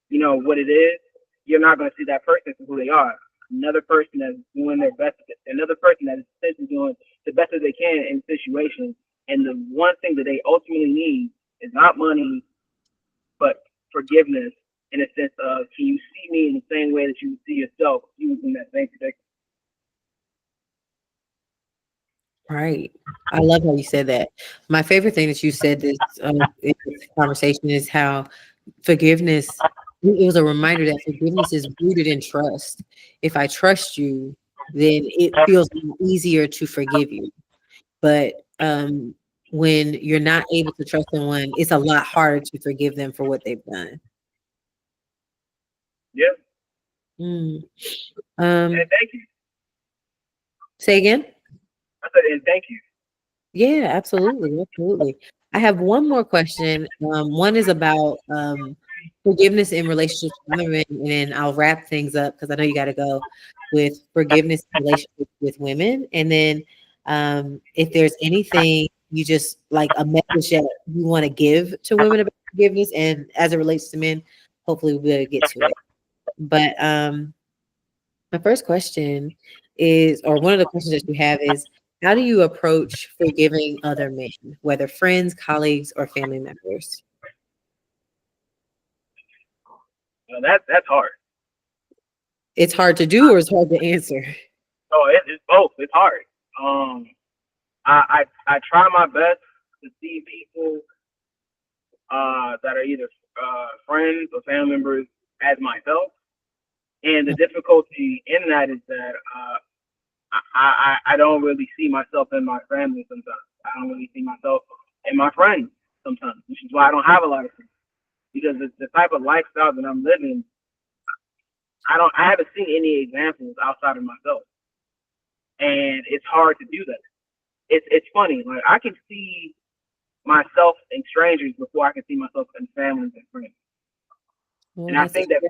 what it is, you're not going to see that person for who they are. Another person that's doing their best, another person that is essentially doing the best that they can in situations. And the one thing that they ultimately need is not money, but forgiveness in a sense of, can you see me in the same way that you would see yourself if you was in that same predicament?
Right. I love how you said that. My favorite thing that you said in this conversation is how forgiveness, it was a reminder that forgiveness is rooted in trust. If I trust you, then it feels easier to forgive you. But when you're not able to trust someone, it's a lot harder to forgive them for what they've done.
Yeah.
Mm.
And
Um,
thank you.
say again?
I said, and thank you.
Yeah, absolutely, absolutely. I have one more question. One is about forgiveness in relationships with women, and then I'll wrap things up because I know you got to go with forgiveness in relationships with women. And then if there's anything you just like a message that you want to give to women about forgiveness, and as it relates to men, hopefully we'll get to it. But my first question is, or one of the questions that you have is, how do you approach forgiving other men, whether friends, colleagues, or family members?
That's hard.
it's hard to do or it's hard to answer?
So it's both. It's hard. Um, I try my best to see people that are either friends or family members as myself. And the difficulty in that is that I don't really see myself in my family sometimes. I don't really see myself in my friends sometimes, which is why I don't have a lot of friends. Because the type of lifestyle that I'm living, I haven't seen any examples outside of myself. And it's hard to do that. It's funny. Like I can see myself in strangers before I can see myself in families and friends.
Well,
And I think that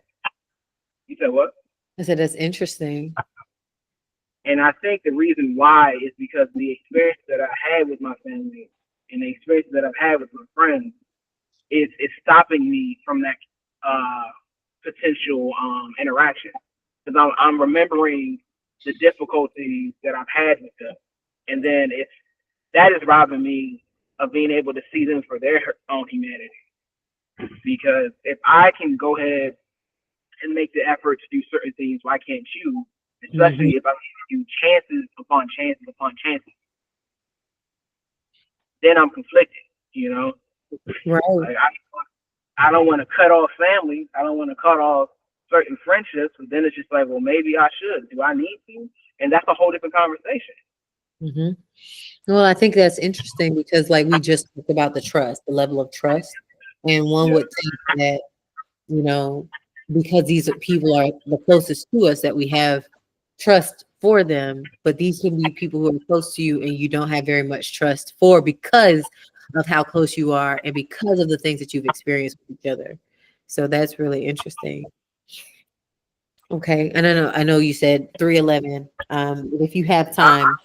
you said what?
I said that's interesting.
And I think the reason why is because the experience that I had with my family and the experience that I've had with my friends is stopping me from that uh, potential interaction. Because I'm remembering the difficulties that I've had with them, and then it's that is robbing me of being able to see them for their own humanity. Because if I can go ahead and make the effort to do certain things, why can't you?
Mhm.
Especially if I do chances upon chances upon chances, then I'm conflicted. You know,
Right.
like I don't want to cut off family. I don't want to cut off certain friendships. But then it's just like, well, maybe I should. Do I need to? And that's a whole different conversation.
Hmm. Well, I think that's interesting because, like, we just talked about the trust, the level of trust, and one
Yeah.
would think that, you know, because these people are the closest to us, that we have trust for them, but these can be people who are close to you and you don't have very much trust for because of how close you are and because of the things that you've experienced with each other. So that's really interesting. Okay, and I know you said 311. But if you have
I,
time,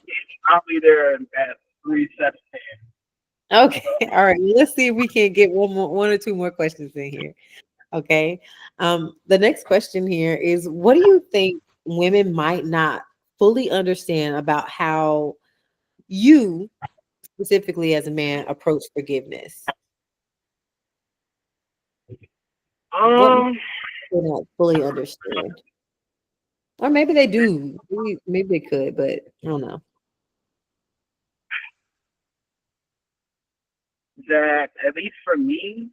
I'll be there at 3:17.
okay, all right. Let's see if we can get one or two more questions in here. Okay. The next question here is, what do you think women might not fully understand about how you, specifically as a man, approach forgiveness? What might
Um,
they not fully understand? Or maybe they do. Maybe they could, but I don't know.
that at least for me,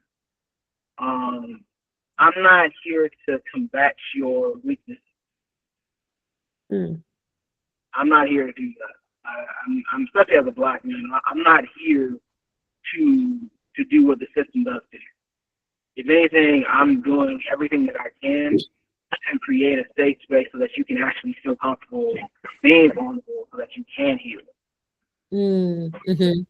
um, I'm not here to combat your weakness.
Mm,
I'm not here to do that. I'm especially as a black man. I'm not here to do what the system does to you. If anything, I'm doing everything that I can to create a safe space so that you can actually feel comfortable being vulnerable, so that you can heal.
mhm,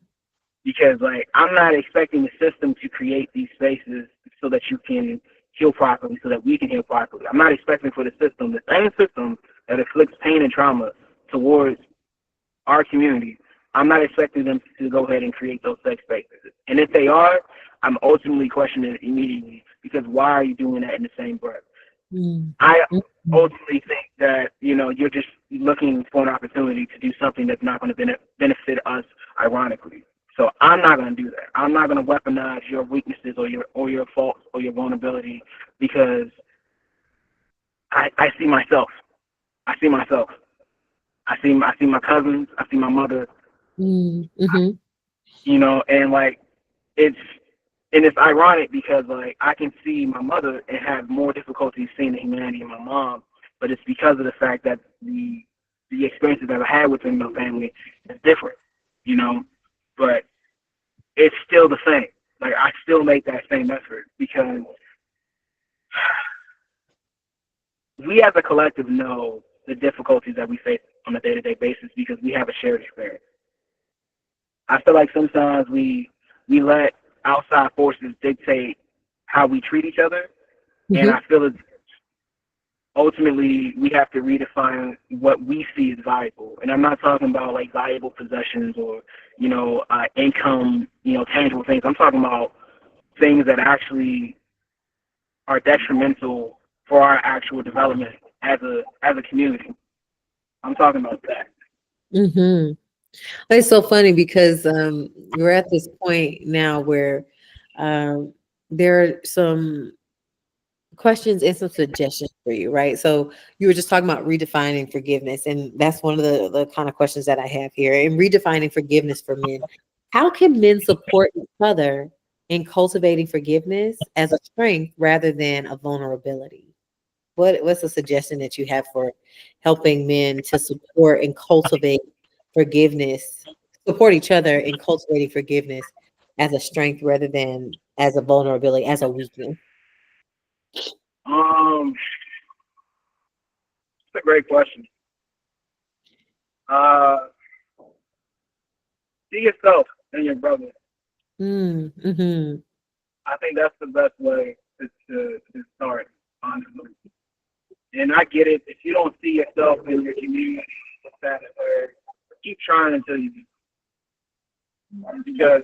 Because like I'm not expecting the system to create these spaces so that you can heal properly, so that we can heal properly. I'm not expecting for the system, the same system that inflicts pain and trauma towards our community. I'm not expecting them to go ahead and create those safe spaces. And if they are, I'm ultimately questioning it immediately, because why are you doing that in the same breath?
mm,
I
mhm,
ultimately think that, you know, you're just looking for an opportunity to do something that's not going to benefit us, ironically. So I'm not going to do that. I'm not going to weaponize your weaknesses or your faults or your vulnerability, because I see myself. I see myself. I see my cousins. I see my mother.
mm, mhm,
You know, and like it's and it's ironic because like I can see my mother and have more difficulty seeing the humanity in my mom, but it's because of the fact that the experiences that I had within my family is different, you know. But it's still the same. Like I still make that same effort because we as a collective know the difficulties that we face on a day-to-day basis because we have a shared experience. I feel like sometimes we let outside forces dictate how we treat each other, and
mhm.
I feel that ultimately we have to redefine what we see as valuable. And I'm not talking about like valuable possessions or income, tangible things. I'm talking about things that actually are detrimental for our actual development as a community. I'm talking about that.
Mhm. It's so funny because we're at this point now where um, there are some questions and some suggestions for you, right? So you were just talking about redefining forgiveness, and that's one of the kind of questions that I have here. In redefining forgiveness for men, how can men support each other in cultivating forgiveness as a strength rather than a vulnerability? What's a suggestion that you have for helping men to support and cultivate forgiveness, support each other in cultivating forgiveness as a strength rather than as a vulnerability, as a weakness?
It's a great question. Uh, see yourself and your brother.
Mm-hmm.
I think that's the best way to start, honestly. And I get it. If you don't see yourself in your community, that keep trying until you do. Because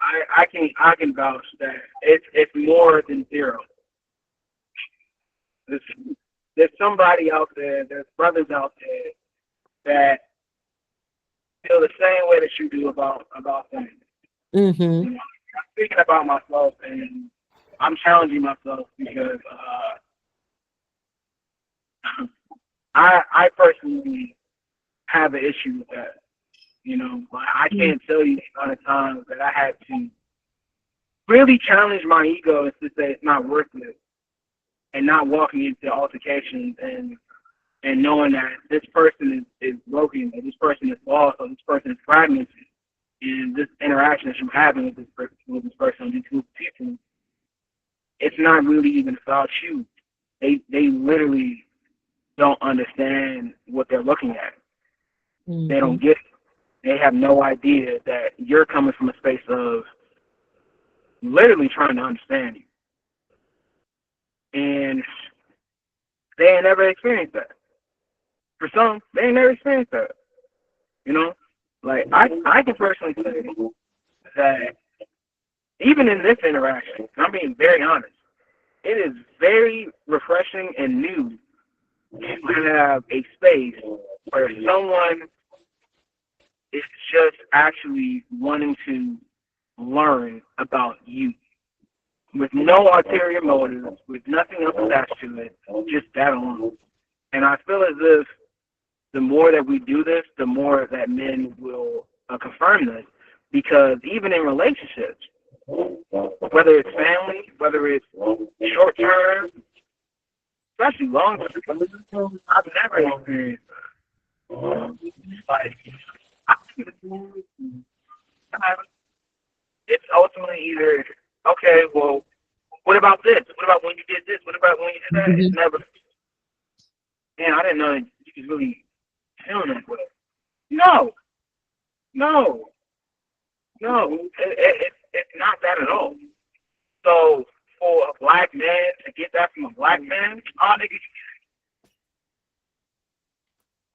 I can vouch that it's more than zero. There's, there's somebody out there, there's brothers out there that feel the same way that you do about things.
Mm-hmm.
You know, I'm speaking about myself, and I'm challenging myself because I personally have an issue with that. You know, like, I can't tell you the amount of times that I had to really challenge my ego and to say it's not worth it, and not walking into altercations and knowing that this person is broken, or this person is lost, or this person is fragmented, and this interaction that you're having with this person, these group of people, it's not really even about you. They literally don't understand what they're looking at. They
Mm-hmm.
don't get it. They have no idea that you're coming from a space of literally trying to understand you. And they ain't never experienced that. For some, they ain't never experienced that. You know? Like, I can personally say that even in this interaction, I'm being very honest, it is very refreshing and new to have a space where someone is just actually wanting to learn about you with no ulterior motives, with nothing else attached to it, just that alone. And I feel as if the more that we do this, the more that men will confirm this. Because even in relationships, whether it's family, whether it's short term, especially long term, I've never experienced like it's ultimately either okay, well, what about this? What about when you did this? What about when you did that? It's
Mm-hmm.
never. Man, I didn't know that you was really feeling that way. No, no, no. It's not that at all. So for a black man to get that from a black man, oh nigga,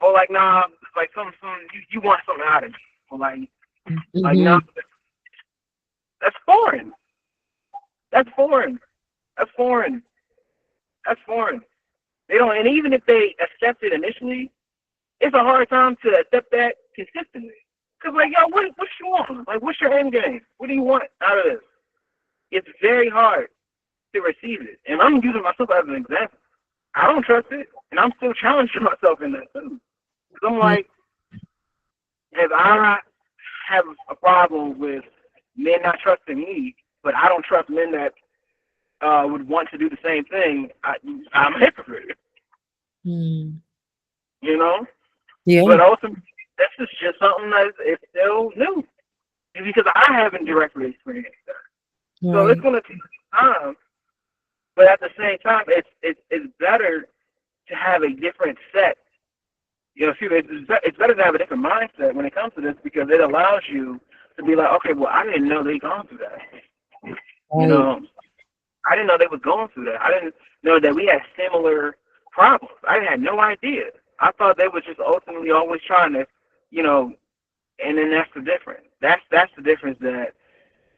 or like nah, like some you want something out of me, or like
Mm-hmm.
nah, that's foreign. That's foreign. That's foreign. That's foreign. They don't, and even if they accept it initially, it's a hard time to accept that consistently. Cause like, yo, what you want? Like, what's your end game? What do you want out of this? It's very hard to receive it, and I'm using myself as an example. I don't trust it, and I'm still challenging myself in that too. Cause I'm like, if I have a problem with men not trusting me, but I don't trust men that would want to do the same thing, I'm a hypocrite.
Mm-hmm.
You know?
Yeah.
But ultimately, this is just something that is still new. Because I haven't directly experienced that. So it's
Right.
going to take time. But at the same time, it's better to have a different set. You know, it's better to have a different mindset when it comes to this because it allows you to be like, okay, well, I didn't know they gone through that. You
Right.
know, I didn't know they was going through that. I didn't know that we had similar problems. I had no idea. I thought they was just ultimately always trying to, you know, and then that's the difference. That's the difference that,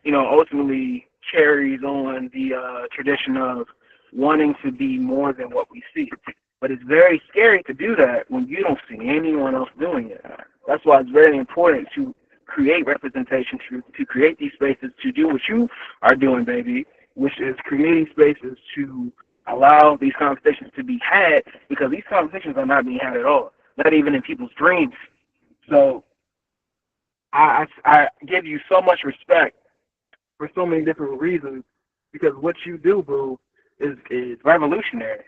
you know, ultimately carries on the tradition of wanting to be more than what we see. But it's very scary to do that when you don't see anyone else doing it. That's why it's very important to create representation, to create these spaces, to do what you are doing, baby, which is creating spaces to allow these conversations to be had, because these conversations are not being had at all, not even in people's dreams. So I give you so much respect for so many different reasons, because what you do, boo, is revolutionary.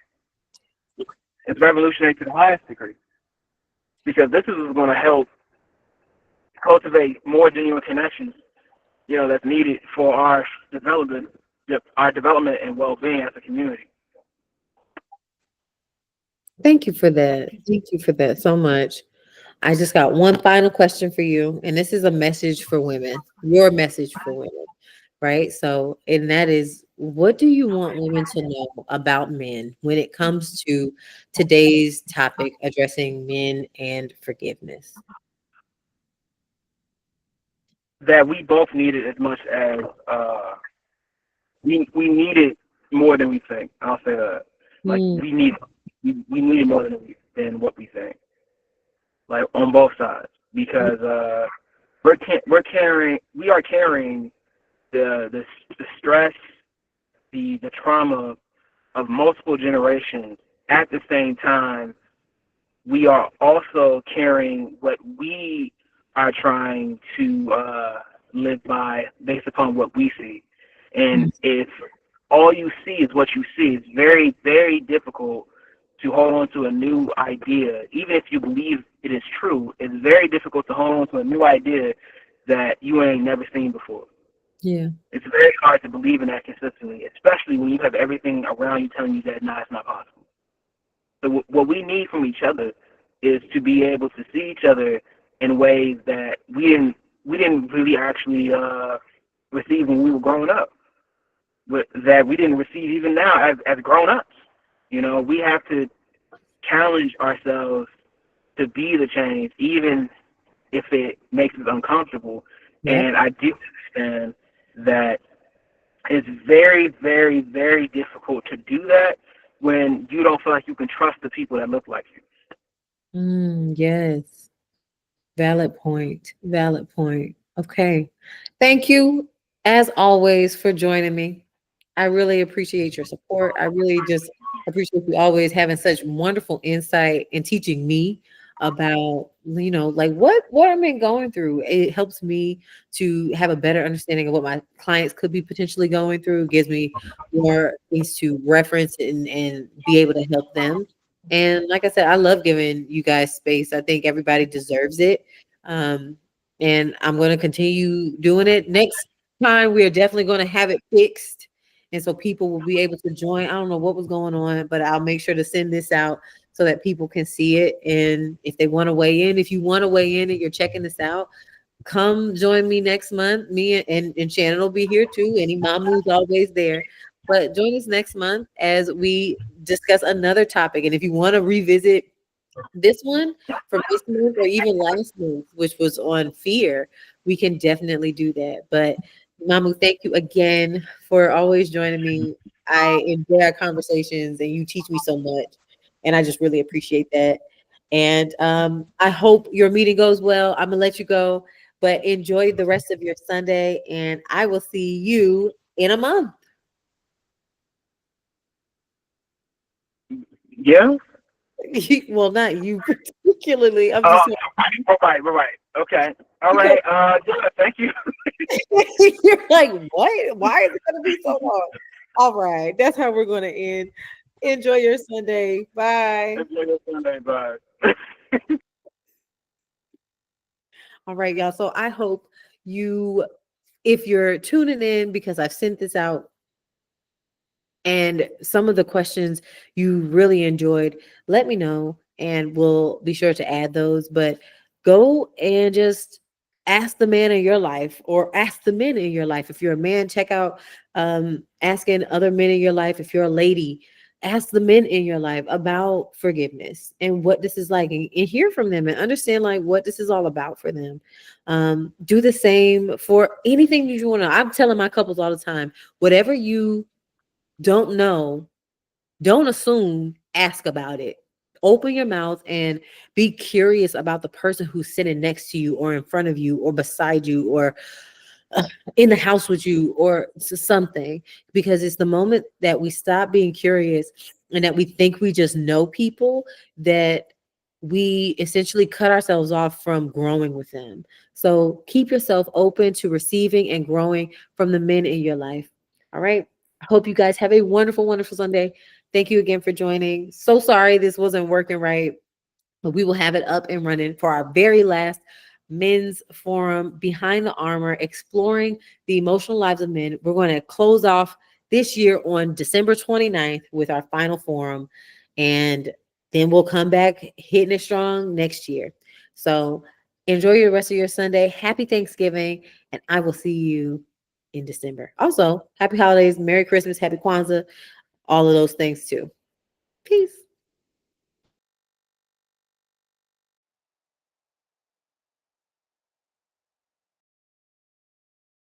It's revolutionary to the highest degree, because this is going to help cultivate more genuine connections, that's needed for our development and well-being as a community.
Thank you for that. Thank you for that so much. I just got one final question for you, and this is a message for women, your message for women, right? So, and that is, what do you want women to know about men when it comes to today's topic, addressing men and forgiveness?
That we both need it as much as we need it more than we think. I'll say that. Like
Hmm.
we need it more than what we think. Like on both sides, because we are carrying the stress, the trauma of multiple generations. At the same time, we are also carrying what we are trying to live by based upon what we see. And if all you see is what you see, it's very, very difficult to hold on to a new idea. Even if you believe it is true, it's very difficult to hold on to a new idea that you ain't never seen before.
Yeah.
It's very hard to believe in that consistently, especially when you have everything around you telling you that, nah, it's not possible. So what we need from each other is to be able to see each other in ways that we didn't really actually receive when we were growing up, but that we didn't receive even now as grown ups. We have to challenge ourselves to be the change, even if it makes us uncomfortable.
Yep.
And I do understand that it's very, very, very difficult to do that when you don't feel like you can trust the people that look like you.
Yes. Valid point. Valid point. Okay. Thank you, as always, for joining me. I really appreciate your support. I really just appreciate you always having such wonderful insight and teaching me about, like what am I going through? It helps me to have a better understanding of what my clients could be potentially going through, gives me more things to reference and be able to help them. And like I said, I love giving you guys space. I think everybody deserves it. Um, and I'm going to continue doing it. Next time, we are definitely going to have it fixed. And so people will be able to join. I don't know what was going on, but I'll make sure to send this out so that people can see it. And if they want to weigh in, if you want to weigh in and you're checking this out, come join me next month. Me and Shannon will be here too. Any mom who's always there. But join us next month as we discuss another topic. And if you want to revisit this one from this month or even last month, which was on fear, we can definitely do that. But Mamu, thank you again for always joining me. I enjoy our conversations and you teach me so much. And I just really appreciate that. And I hope your meeting goes well. I'm gonna let you go, but enjoy the rest of your Sunday, and I will see you in a month.
Yeah?
Well, not you particularly. I'm
Oh,
just
right. Okay. All right. Yeah, thank you.
You're like, what? Why is it gonna be so long? All right, that's how we're gonna end. Enjoy your Sunday. Bye.
Enjoy your Sunday. Bye.
All right, y'all. So I hope you, if you're tuning in because I've sent this out and some of the questions you really enjoyed, let me know and we'll be sure to add those. But go and just ask the man in your life or ask the men in your life. If you're a man, check out asking other men in your life. If you're a lady, ask the men in your life about forgiveness and what this is like, and hear from them and understand like what this is all about for them. Do the same for anything that you want to. I'm telling my couples all the time, whatever you don't know, don't assume, ask about it. Open your mouth and be curious about the person who's sitting next to you or in front of you or beside you or in the house with you or something, because it's the moment that we stop being curious and that we think we just know people, that we essentially cut ourselves off from growing with them. So keep yourself open to receiving and growing from the men in your life. All right. I hope you guys have a wonderful, wonderful Sunday. Thank you again for joining. So sorry this wasn't working right, but we will have it up and running for our very last men's forum, Behind the Armor, exploring the emotional lives of men. We're going to close off this year on December 29th with our final forum, and then we'll come back hitting it strong next year. So enjoy your rest of your Sunday. Happy Thanksgiving, and I will see you in December. Also, happy holidays, Merry Christmas, Happy Kwanzaa, all of those things too. Peace.